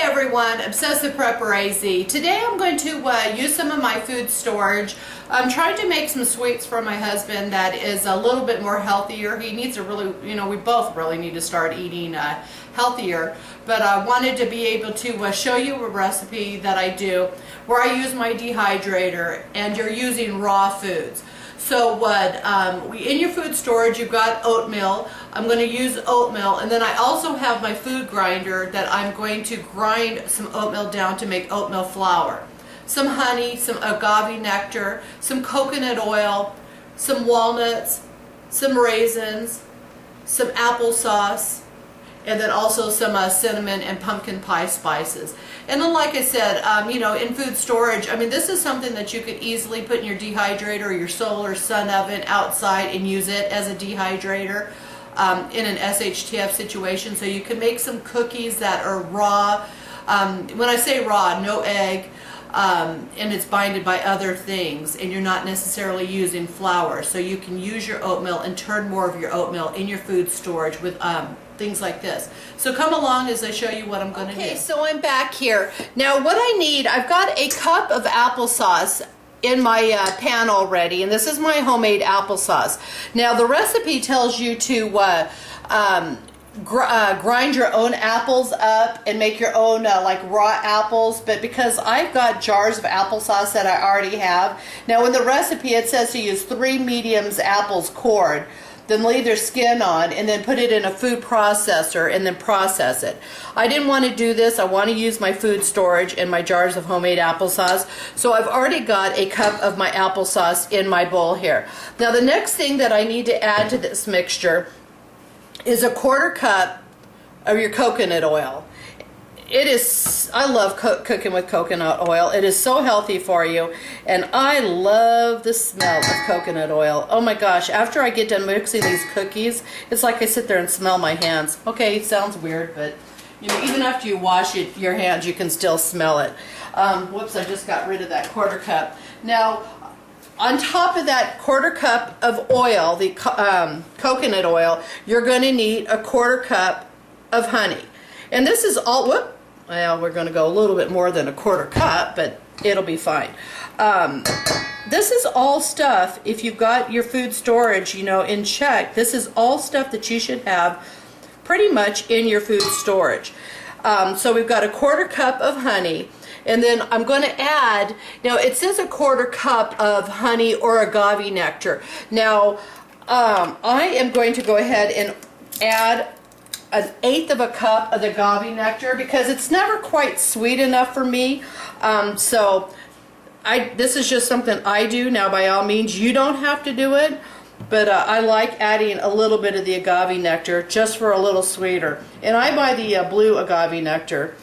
everyone, Obsessive Prepper AZ. Today I'm going to use some of my food storage. I'm trying to make some sweets for my husband that is a little bit more healthier. He needs to really, we both really need to start eating healthier. But I wanted to be able to show you a recipe that I do where I use my dehydrator and you're using raw foods. So in your food storage you've got oatmeal. I'm going to use oatmeal, and then I also have my food grinder that I'm going to grind some oatmeal down to make oatmeal flour. Some honey, some agave nectar, some coconut oil, some walnuts, some raisins, some applesauce, and then also some cinnamon and pumpkin pie spices. And then, like I said, in food storage, this is something that you could easily put in your dehydrator or your solar sun oven outside and use it as a dehydrator in an SHTF situation. So you can make some cookies that are raw. When I say raw, no egg, and it's binded by other things, and you're not necessarily using flour. So you can use your oatmeal and turn more of your oatmeal in your food storage with things like this. So come along as I show you what I'm going to do. Okay, so I'm back here. Now what I need, I've got a cup of applesauce in my pan already, and this is my homemade applesauce. Now the recipe tells you to grind your own apples up and make your own like raw apples, but because I've got jars of applesauce that I already have. Now in the recipe it says to use 3 mediums apples cored, then leave their skin on, and then put it in a food processor and then process it. I didn't want to do this. I want to use my food storage and my jars of homemade applesauce. So I've already got a cup of my applesauce in my bowl here. Now the next thing that I need to add to this mixture is a 1/4 cup of your coconut oil. I love cooking with coconut oil. It is so healthy for you, and I love the smell of coconut oil. Oh my gosh, after I get done mixing these cookies, it's like I sit there and smell my hands. Okay, it sounds weird, but even after you wash your hands, you can still smell it. Whoops, I just got rid of that 1/4 cup. Now, on top of that 1/4 cup of oil, the coconut oil, you're going to need a 1/4 cup of honey. And this is all, well, we're going to go a little bit more than a 1/4 cup, but it'll be fine. This is all stuff, if you've got your food storage, in check, this is all stuff that you should have pretty much in your food storage. So we've got a 1/4 cup of honey. And then I'm going to add, now it says a 1/4 cup of honey or agave nectar. Now I am going to go ahead and add 1/8 of a cup of the agave nectar because it's never quite sweet enough for me. This is just something I do. Now by all means you don't have to do it, but I like adding a little bit of the agave nectar just for a little sweeter. And I buy the blue agave nectar.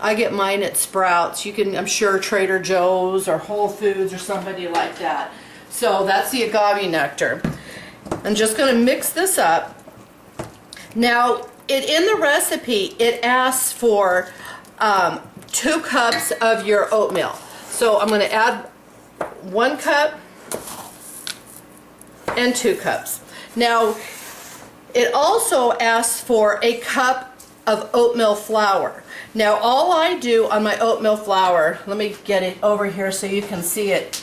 I get mine at Sprouts. You can, I'm sure, Trader Joe's or Whole Foods or somebody like that. So that's the agave nectar. I'm just going to mix this up. Now, in the recipe, it asks for 2 cups of your oatmeal. So I'm going to add 1 cup and 2 cups. Now, it also asks for a cup of oatmeal flour. Now all I do on my oatmeal flour, let me get it over here so you can see it.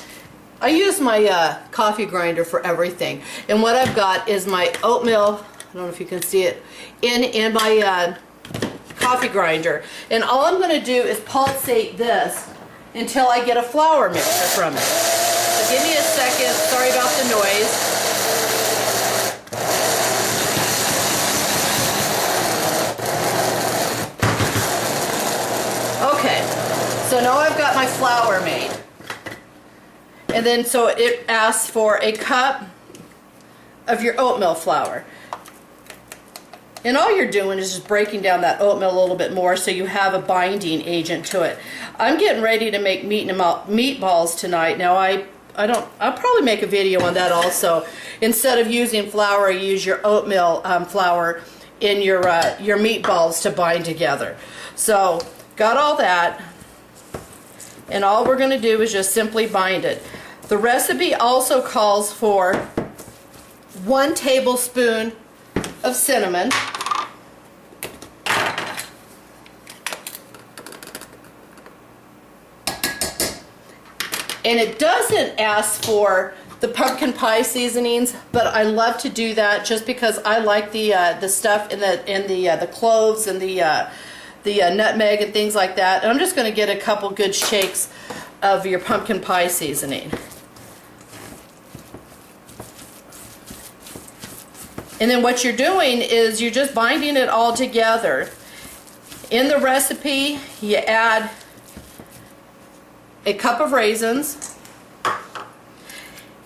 I use my coffee grinder for everything, and what I've got is my oatmeal, I don't know if you can see it, in my coffee grinder, and all I'm going to do is pulsate this until I get a flour mixture from it. So give me a second, sorry about the noise. Okay, so now I've got my flour made. And then so it asks for a cup of your oatmeal flour. And all you're doing is just breaking down that oatmeal a little bit more so you have a binding agent to it. I'm getting ready to make meatballs tonight. Now I'll probably make a video on that also. Instead of using flour, use your oatmeal flour in your meatballs to bind together. So got all that, and all we're going to do is just simply bind it. The recipe also calls for 1 tablespoon of cinnamon, And it doesn't ask for the pumpkin pie seasonings, but I love to do that just because I like the stuff in the cloves and the nutmeg and things like that. And I'm just going to get a couple good shakes of your pumpkin pie seasoning. And then what you're doing is you're just binding it all together. In the recipe, you add a cup of raisins.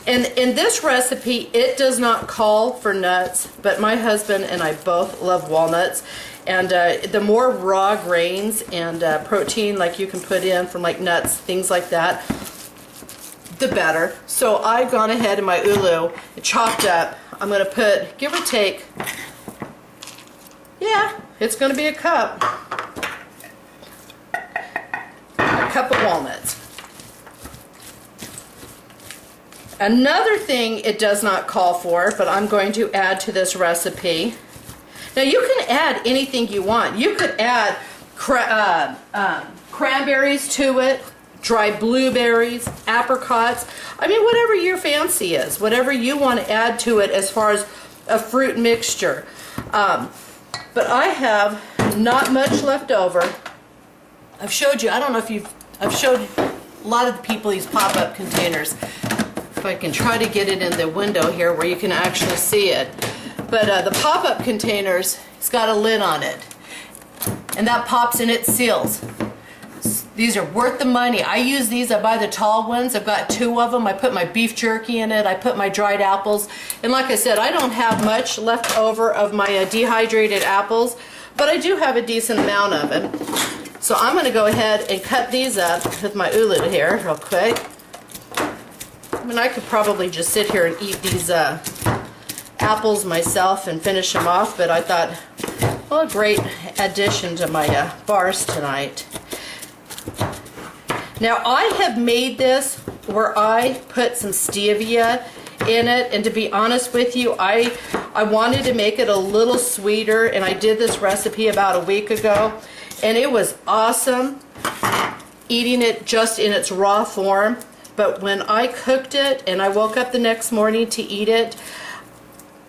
And in this recipe, it does not call for nuts, but my husband and I both love walnuts. And the more raw grains and protein like you can put in from like nuts, things like that, the better. So I've gone ahead in my ulu, chopped up. I'm going to put, give or take, yeah, it's going to be a cup of walnuts. Another thing it does not call for, but I'm going to add to this recipe. Now you can add anything you want. You could add cranberries to it, dried blueberries, apricots. I mean, whatever your fancy is, whatever you want to add to it as far as a fruit mixture. But I have not much left over. I've showed you, I don't know if I've showed a lot of the people these pop-up containers. If I can try to get it in the window here where you can actually see it. But the pop-up containers, it's got a lid on it. And that pops and it seals. These are worth the money. I use these. I buy the tall ones. I've got 2 of them. I put my beef jerky in it. I put my dried apples. And like I said, I don't have much left over of my dehydrated apples, but I do have a decent amount of it. So I'm going to go ahead and cut these up with my ulu here real quick. I mean, I could probably just sit here and eat these apples myself and finish them off, but I thought, well, a great addition to my bars tonight. Now I have made this where I put some stevia in it, and to be honest with you, I wanted to make it a little sweeter, and I did this recipe about a week ago, and it was awesome eating it just in its raw form. But when I cooked it and I woke up the next morning to eat it,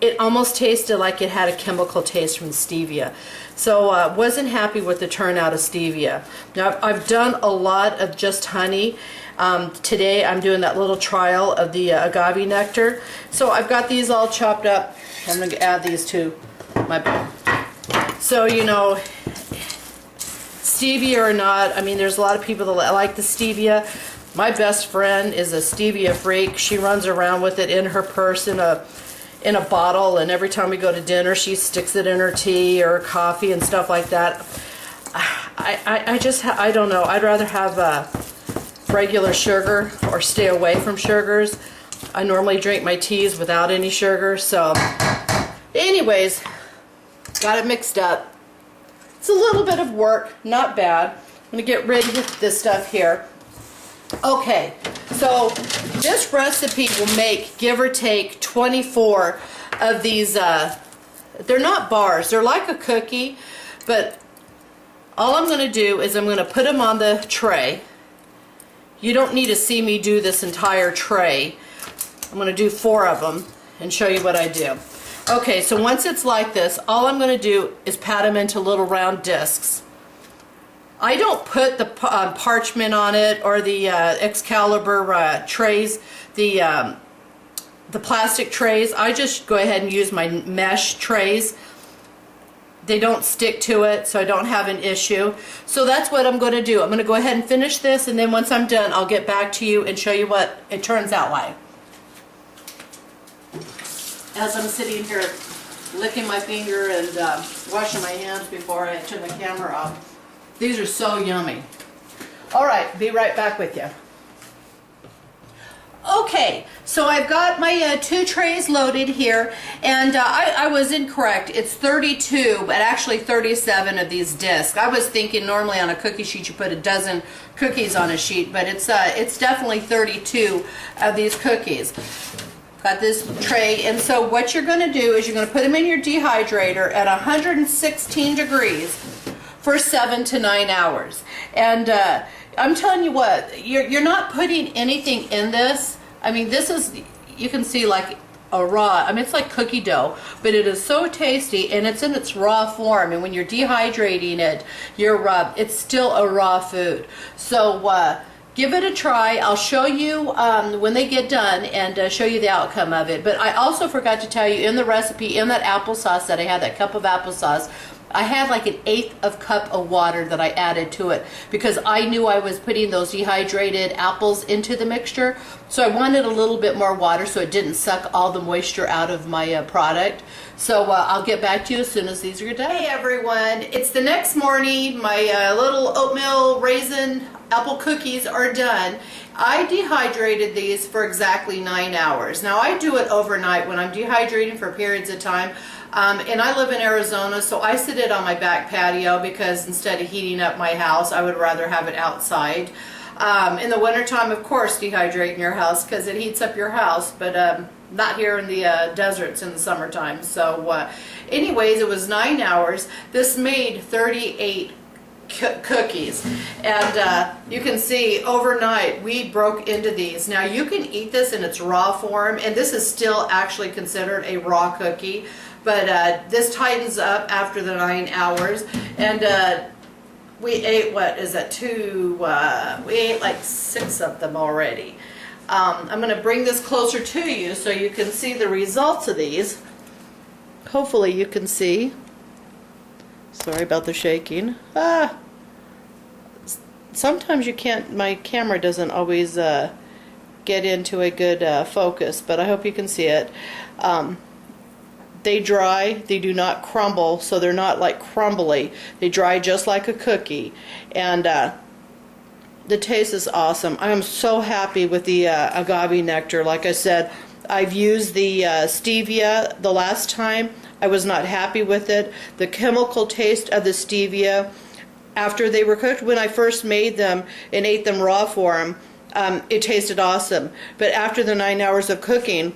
it almost tasted like it had a chemical taste from stevia. So wasn't happy with the turnout of stevia. Now I've done a lot of just honey. Today I'm doing that little trial of the agave nectar. So I've got these all chopped up. I'm going to add these to my bowl. So, you know, stevia or not, I mean, there's a lot of people that like the stevia. My best friend is a stevia freak. She runs around with it in her purse in a bottle, and every time we go to dinner she sticks it in her tea or coffee and stuff like that. I don't know. I'd rather have regular sugar or stay away from sugars. I normally drink my teas without any sugar. So anyways, got it mixed up. It's a little bit of work, not bad. I'm going to get rid of this stuff here. Okay, so this recipe will make, give or take, 24 of these. They're not bars, they're like a cookie, but all I'm going to do is I'm going to put them on the tray. You don't need to see me do this entire tray. I'm going to do 4 of them and show you what I do. Okay, so once it's like this, all I'm going to do is pat them into little round discs. I don't put the parchment on it or the Excalibur trays, the plastic trays. I just go ahead and use my mesh trays. They don't stick to it, so I don't have an issue. So that's what I'm going to do. I'm going to go ahead and finish this, and then once I'm done, I'll get back to you and show you what it turns out like. As I'm sitting here licking my finger and washing my hands before I turn the camera off. These are so yummy. All right, be right back with you. Okay, so I've got my 2 trays loaded here, and I was incorrect. It's 32, but actually 37 of these discs. I was thinking normally on a cookie sheet you put a dozen cookies on a sheet, but it's definitely 32 of these cookies. Got this tray, and so what you're going to do is you're going to put them in your dehydrator at 116 degrees for 7 to 9 hours. And I'm telling you what, you're not putting anything in this. I mean, this is, you can see like a raw, I mean, it's like cookie dough, but it is so tasty, and it's in its raw form. And when you're dehydrating it, it's still a raw food. So give it a try. I'll show you when they get done and show you the outcome of it. But I also forgot to tell you, in the recipe, in that applesauce that I had, that cup of applesauce, I had like 1/8 of cup of water that I added to it because I knew I was putting those dehydrated apples into the mixture. So I wanted a little bit more water so it didn't suck all the moisture out of my product. So I'll get back to you as soon as these are done. Hey everyone, it's the next morning. My little oatmeal raisin apple cookies are done. I dehydrated these for exactly 9 hours. Now I do it overnight when I'm dehydrating for periods of time. And I live in Arizona, so I sit it on my back patio because instead of heating up my house, I would rather have it outside. In the wintertime, of course, dehydrate in your house because it heats up your house, but not here in the deserts in the summertime. So anyways, it was 9 hours. This made 38 cookies, and you can see overnight we broke into these. Now you can eat this in its raw form, and this is still actually considered a raw cookie, but this tightens up after the 9 hours. And we ate, what is that, we ate like 6 of them already. I'm going to bring this closer to you so you can see the results of these. Hopefully you can see. Sorry about the shaking. Sometimes you can't, my camera doesn't always get into a good focus, but I hope you can see it. They dry, they do not crumble, so they're not like crumbly. They dry just like a cookie, and the taste is awesome. I am so happy with the agave nectar. Like I said, I've used the stevia the last time. I was not happy with it. The chemical taste of the stevia after they were cooked, when I first made them and ate them raw for them, it tasted awesome. But after the 9 hours of cooking,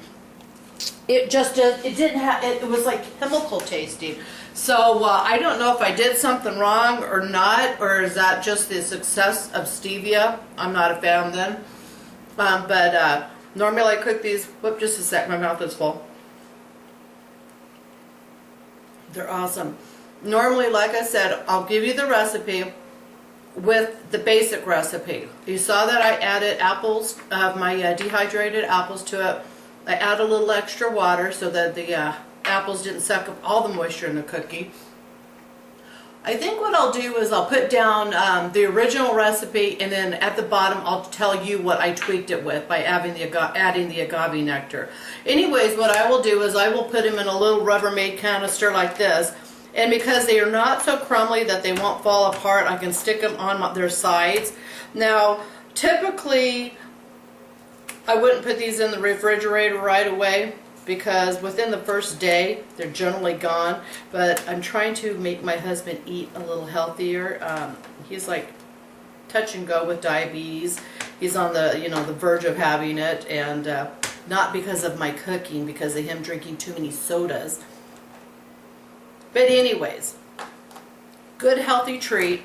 it didn't have, it was like chemical tasting. So I don't know if I did something wrong or not, or is that just the success of stevia? I'm not a fan then. But normally I cook these, whoop, just a sec, my mouth is full. They're awesome. Normally, like I said, I'll give you the recipe with the basic recipe. You saw that I added apples, my dehydrated apples to it. I add a little extra water so that the apples didn't suck up all the moisture in the cookie. I think what I'll do is I'll put down the original recipe, and then at the bottom I'll tell you what I tweaked it with by adding the agave nectar. Anyways, what I will do is I will put them in a little Rubbermaid canister like this, and because they are not so crumbly that they won't fall apart, I can stick them on their sides. Now, typically I wouldn't put these in the refrigerator right away, because within the first day they're generally gone. But I'm trying to make my husband eat a little healthier. He's like touch and go with diabetes. He's on the the verge of having it, and not because of my cooking, because of him drinking too many sodas. But anyways, good healthy treat.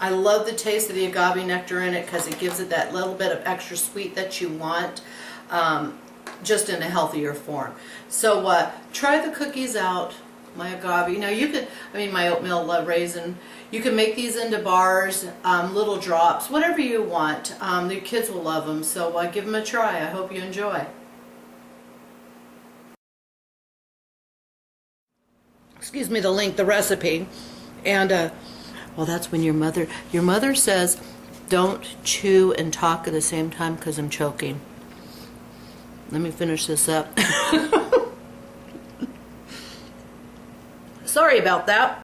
I love the taste of the agave nectar in it because it gives it that little bit of extra sweet that you want. Just in a healthier form. So try the cookies out, my agave. Now you could, my oatmeal raisin, you can make these into bars, little drops, whatever you want. The kids will love them, so give them a try. I hope you enjoy. Excuse me, the recipe. And well, that's when your mother says, don't chew and talk at the same time because I'm choking. Let me finish this up. Sorry about that.